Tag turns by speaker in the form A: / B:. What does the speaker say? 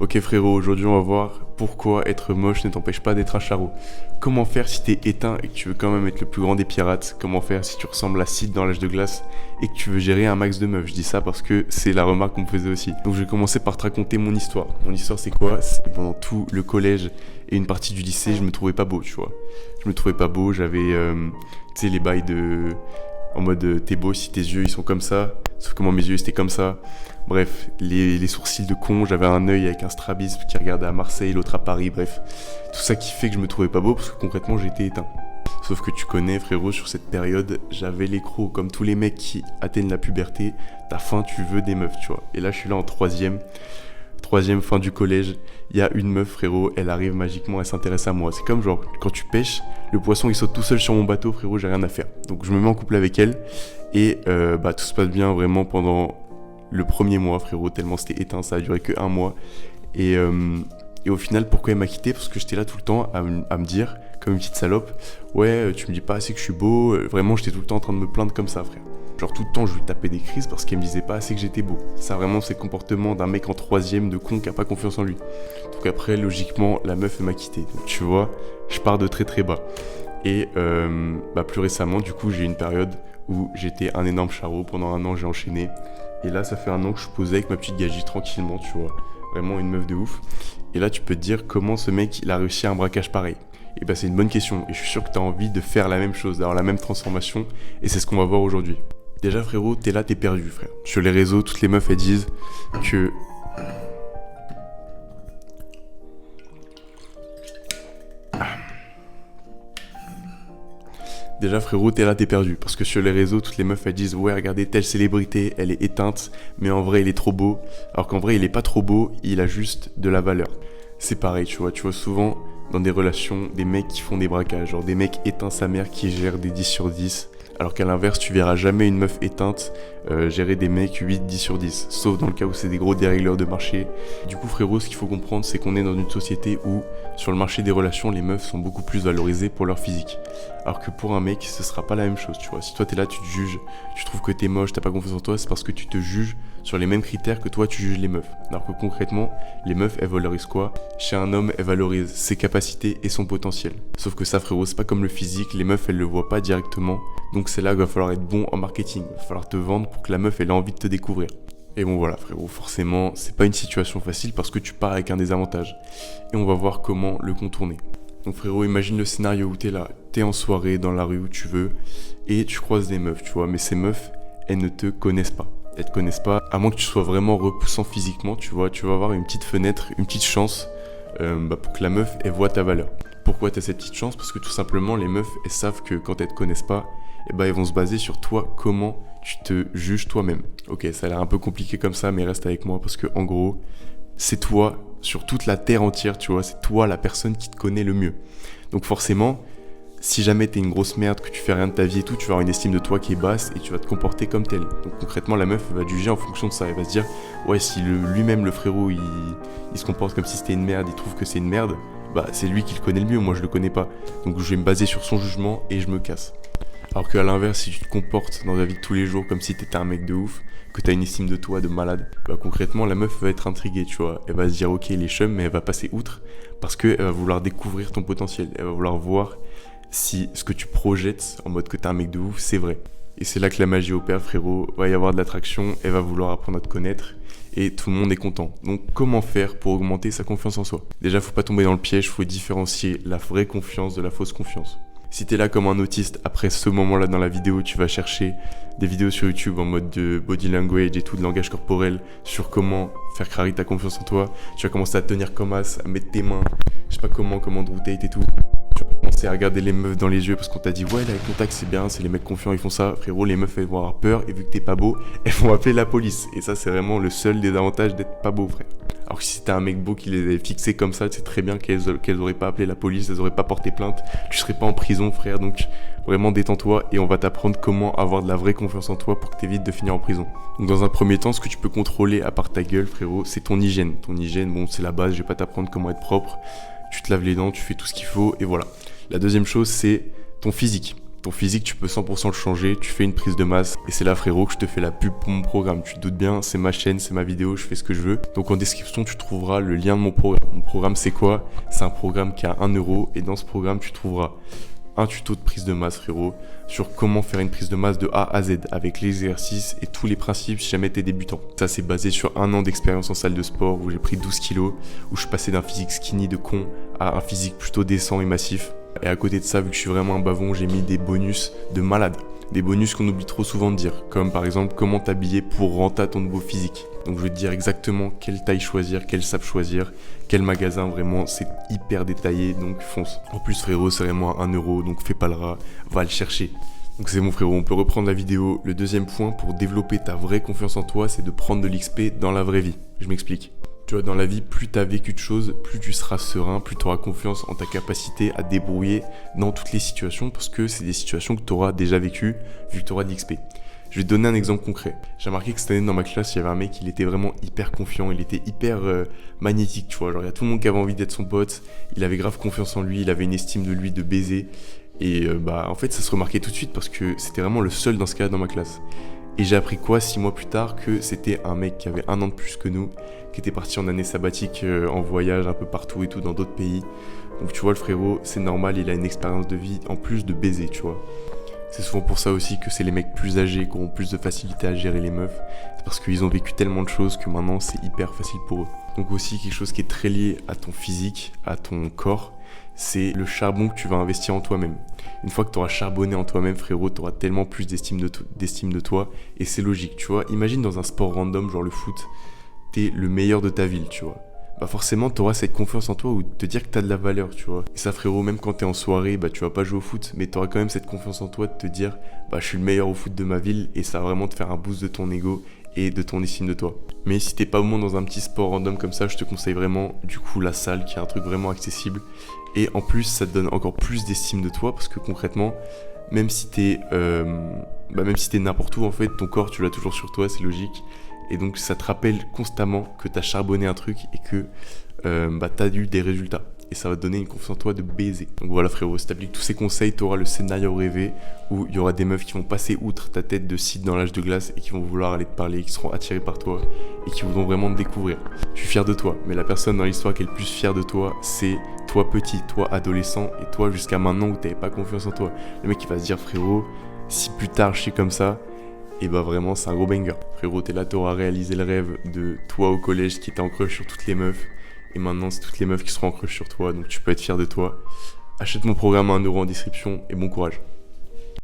A: Ok frérot, aujourd'hui on va voir pourquoi être moche ne t'empêche pas d'être un charreau. Comment faire si t'es éteint et que tu veux quand même être le plus grand des pirates. Comment faire si tu ressembles à Sid dans l'âge de glace et que tu veux gérer un max de meufs. Je dis ça parce que c'est la remarque qu'on me faisait aussi. Donc je vais commencer par te raconter mon histoire. Mon histoire c'est quoi? C'est pendant tout le collège et une partie du lycée, je me trouvais pas beau, tu vois. Je me trouvais pas beau, j'avais tu sais les bails de... En mode t'es beau si tes yeux ils sont comme ça. Sauf que moi mes yeux c'était comme ça. Bref, les sourcils de con, j'avais un œil avec un strabisme qui regardait à Marseille, l'autre à Paris, bref. Tout ça qui fait que je me trouvais pas beau parce que concrètement j'étais éteint. Sauf que tu connais frérot, sur cette période, j'avais les crocs comme tous les mecs qui atteignent la puberté. T'as faim, tu veux des meufs, tu vois. Et là je suis là en troisième fin du collège, il y a une meuf frérot, elle arrive magiquement, elle s'intéresse à moi. C'est comme genre quand tu pêches, le poisson il saute tout seul sur mon bateau frérot, j'ai rien à faire. Donc je me mets en couple avec elle et tout se passe bien vraiment pendant le premier mois frérot, tellement c'était éteint, ça a duré que un mois. Et au final pourquoi elle m'a quitté? Parce que j'étais là tout le temps à me dire, comme une petite salope, ouais tu me dis pas assez que je suis beau, vraiment j'étais tout le temps en train de me plaindre comme ça frère. Genre tout le temps je lui tapais des crises parce qu'elle me disait pas assez que j'étais beau. Ça vraiment c'est le comportement d'un mec en troisième de con qui a pas confiance en lui. Donc après logiquement la meuf elle m'a quitté. Donc tu vois, je pars de très très bas. Et plus récemment du coup j'ai eu une période où j'étais un énorme charreau. Pendant un an j'ai enchaîné. Et là ça fait un an que je posais avec ma petite gagie tranquillement, tu vois. Vraiment une meuf de ouf. Et là tu peux te dire comment ce mec il a réussi un braquage pareil. Et bah c'est une bonne question. Et je suis sûr que tu as envie de faire la même chose, d'avoir la même transformation. Et c'est ce qu'on va voir aujourd'hui. Déjà frérot, t'es là, t'es perdu frère. Sur les réseaux, toutes les meufs elles disent que... Déjà frérot, t'es là, t'es perdu. Parce que sur les réseaux, toutes les meufs elles disent ouais regardez telle célébrité, elle est éteinte, mais en vrai il est trop beau. Alors qu'en vrai il est pas trop beau, il a juste de la valeur. C'est pareil, tu vois souvent dans des relations des mecs qui font des braquages, genre des mecs éteints sa mère qui gèrent des 10 sur 10. Alors qu'à l'inverse, tu verras jamais une meuf éteinte gérer des mecs 8, 10 sur 10. Sauf dans le cas où c'est des gros dérégleurs de marché. Du coup, frérot, ce qu'il faut comprendre, c'est qu'on est dans une société où, sur le marché des relations, les meufs sont beaucoup plus valorisées pour leur physique. Alors que pour un mec, ce sera pas la même chose, tu vois. Si toi, t'es là, tu te juges, tu trouves que t'es moche, t'as pas confiance en toi, c'est parce que tu te juges sur les mêmes critères que toi, tu juges les meufs. Alors que concrètement, les meufs, elles valorisent quoi? Chez un homme, elles valorisent ses capacités et son potentiel. Sauf que ça, frérot, c'est pas comme le physique, les meufs, elles le voient pas directement. Donc c'est là qu'il va falloir être bon en marketing, il va falloir te vendre pour que la meuf, elle ait envie de te découvrir. Et bon voilà frérot, forcément, c'est pas une situation facile parce que tu pars avec un désavantage. Et on va voir comment le contourner. Donc frérot, imagine le scénario où t'es là, t'es en soirée, dans la rue où tu veux, et tu croises des meufs, tu vois, mais ces meufs, elles ne te connaissent pas. Elles te connaissent pas, à moins que tu sois vraiment repoussant physiquement, tu vois, tu vas avoir une petite fenêtre, une petite chance pour que la meuf, elle voit ta valeur. Pourquoi t'as cette petite chance? Parce que tout simplement, les meufs, elles savent que quand elles te connaissent pas, elles vont se baser sur toi, comment tu te juges toi-même. Ok, ça a l'air un peu compliqué comme ça, mais reste avec moi parce que en gros, c'est toi, sur toute la terre entière, tu vois, c'est toi la personne qui te connaît le mieux. Donc forcément, si jamais t'es une grosse merde, que tu fais rien de ta vie et tout, tu vas avoir une estime de toi qui est basse et tu vas te comporter comme tel. Donc concrètement, la meuf va te juger en fonction de ça. Elle va se dire, ouais, si lui-même, le frérot, il se comporte comme si c'était une merde, il trouve que c'est une merde, c'est lui qui le connaît le mieux, moi je le connais pas. Donc je vais me baser sur son jugement et je me casse. Alors qu'à l'inverse, si tu te comportes dans la vie de tous les jours comme si t'étais un mec de ouf, que t'as une estime de toi de malade, concrètement la meuf va être intriguée, tu vois. Elle va se dire ok il est chum, mais elle va passer outre parce qu'elle va vouloir découvrir ton potentiel. Elle va vouloir voir si ce que tu projettes en mode que t'es un mec de ouf, c'est vrai. Et c'est là que la magie opère frérot, va y avoir de l'attraction, elle va vouloir apprendre à te connaître et tout le monde est content. Donc comment faire pour augmenter sa confiance en soi? Déjà faut pas tomber dans le piège, faut différencier la vraie confiance de la fausse confiance. Si t'es là comme un autiste, après ce moment-là dans la vidéo, tu vas chercher des vidéos sur YouTube en mode de body language et tout, de langage corporel, sur comment faire craquer ta confiance en toi. Tu vas commencer à te tenir comme as, à mettre tes mains, je sais pas comment de rotate et tout. Tu vas commencer à regarder les meufs dans les yeux parce qu'on t'a dit ouais là, les contacts c'est bien, c'est les mecs confiants, ils font ça. Frérot, les meufs elles vont avoir peur et vu que t'es pas beau, elles vont appeler la police. Et ça c'est vraiment le seul désavantage d'être pas beau frère. Alors que si t'as un mec beau qui les avait fixés comme ça, c'est très bien qu'elles auraient pas appelé la police, elles auraient pas porté plainte, tu serais pas en prison frère, donc vraiment détends-toi et on va t'apprendre comment avoir de la vraie confiance en toi pour que t'évites de finir en prison. Donc dans un premier temps, ce que tu peux contrôler à part ta gueule frérot, c'est ton hygiène. Ton hygiène, bon c'est la base, je vais pas t'apprendre comment être propre, tu te laves les dents, tu fais tout ce qu'il faut et voilà. La deuxième chose c'est ton physique. Ton physique, tu peux 100% le changer, tu fais une prise de masse. Et c'est là, frérot, que je te fais la pub pour mon programme. Tu te doutes bien, c'est ma chaîne, c'est ma vidéo, je fais ce que je veux. Donc en description, tu trouveras le lien de mon programme. Mon programme, c'est quoi? C'est un programme qui a 1 euro. Et dans ce programme, tu trouveras un tuto de prise de masse, frérot, sur comment faire une prise de masse de A à Z, avec les exercices et tous les principes si jamais t'es débutant. Ça, c'est basé sur 1 an d'expérience en salle de sport, où j'ai pris 12 kilos, où je passais d'un physique skinny de con à un physique plutôt décent et massif. Et à côté de ça, vu que je suis vraiment un bavon, j'ai mis des bonus de malade. Des bonus qu'on oublie trop souvent de dire, comme par exemple comment t'habiller pour rentrer à ton nouveau physique. Donc je vais te dire exactement quelle taille choisir, quel sable choisir, quel magasin, vraiment c'est hyper détaillé, donc fonce. En plus frérot, c'est vraiment 1 euro, donc fais pas le rat, va le chercher. Donc c'est bon frérot, on peut reprendre la vidéo. Le deuxième point pour développer ta vraie confiance en toi, c'est de prendre de l'XP dans la vraie vie. Je m'explique. Tu vois, dans la vie, plus tu as vécu de choses, plus tu seras serein, plus tu auras confiance en ta capacité à te débrouiller dans toutes les situations, parce que c'est des situations que tu auras déjà vécues, vu que tu auras de l'XP. Je vais te donner un exemple concret. J'ai remarqué que cette année dans ma classe, il y avait un mec, il était vraiment hyper confiant, il était hyper magnétique, tu vois. Genre, il y a tout le monde qui avait envie d'être son pote, il avait grave confiance en lui, il avait une estime de lui de baiser. Et en fait, ça se remarquait tout de suite parce que c'était vraiment le seul dans ce cas-là dans ma classe. Et j'ai appris quoi 6 mois plus tard? Que c'était un mec qui avait 1 an de plus que nous, qui était parti en année sabbatique, en voyage un peu partout et tout, dans d'autres pays. Donc tu vois, le frérot, c'est normal, il a une expérience de vie en plus de baiser, tu vois. C'est souvent pour ça aussi que c'est les mecs plus âgés qui ont plus de facilité à gérer les meufs. C'est parce qu'ils ont vécu tellement de choses que maintenant c'est hyper facile pour eux. Donc aussi quelque chose qui est très lié à ton physique, à ton corps, c'est le charbon que tu vas investir en toi-même. Une fois que tu auras charbonné en toi-même, frérot, tu auras tellement plus d'estime de toi. Et c'est logique, tu vois. Imagine dans un sport random, genre le foot, t'es le meilleur de ta ville, tu vois. Bah forcément, tu auras cette confiance en toi ou te dire que tu as de la valeur, tu vois. Et ça, frérot, même quand tu es en soirée, bah tu vas pas jouer au foot, mais tu auras quand même cette confiance en toi de te dire, bah je suis le meilleur au foot de ma ville, et ça va vraiment te faire un boost de ton ego et de ton estime de toi. Mais si t'es pas au moins dans un petit sport random comme ça, je te conseille vraiment du coup la salle, qui est un truc vraiment accessible. Et en plus, ça te donne encore plus d'estime de toi, parce que concrètement, même si t'es n'importe où, en fait, ton corps, tu l'as toujours sur toi, c'est logique. Et donc, ça te rappelle constamment que t'as charbonné un truc et que t'as eu des résultats. Et ça va te donner une confiance en toi de baiser. Donc voilà frérot, si t'appliques tous ces conseils, t'auras le scénario rêvé où il y aura des meufs qui vont passer outre ta tête de cid dans l'âge de glace et qui vont vouloir aller te parler, qui seront attirées par toi et qui voudront vraiment te découvrir. Je suis fier de toi, mais la personne dans l'histoire qui est le plus fière de toi, c'est toi petit, toi adolescent et toi jusqu'à maintenant où t'avais pas confiance en toi. Le mec qui va se dire frérot, si plus tard je suis comme ça, et bah vraiment c'est un gros banger. Frérot, t'es là, t'auras réalisé le rêve de toi au collège qui était en crush sur toutes les meufs. Et maintenant, c'est toutes les meufs qui seront en crush sur toi, donc tu peux être fier de toi. Achète mon programme à 1 euro en description et bon courage.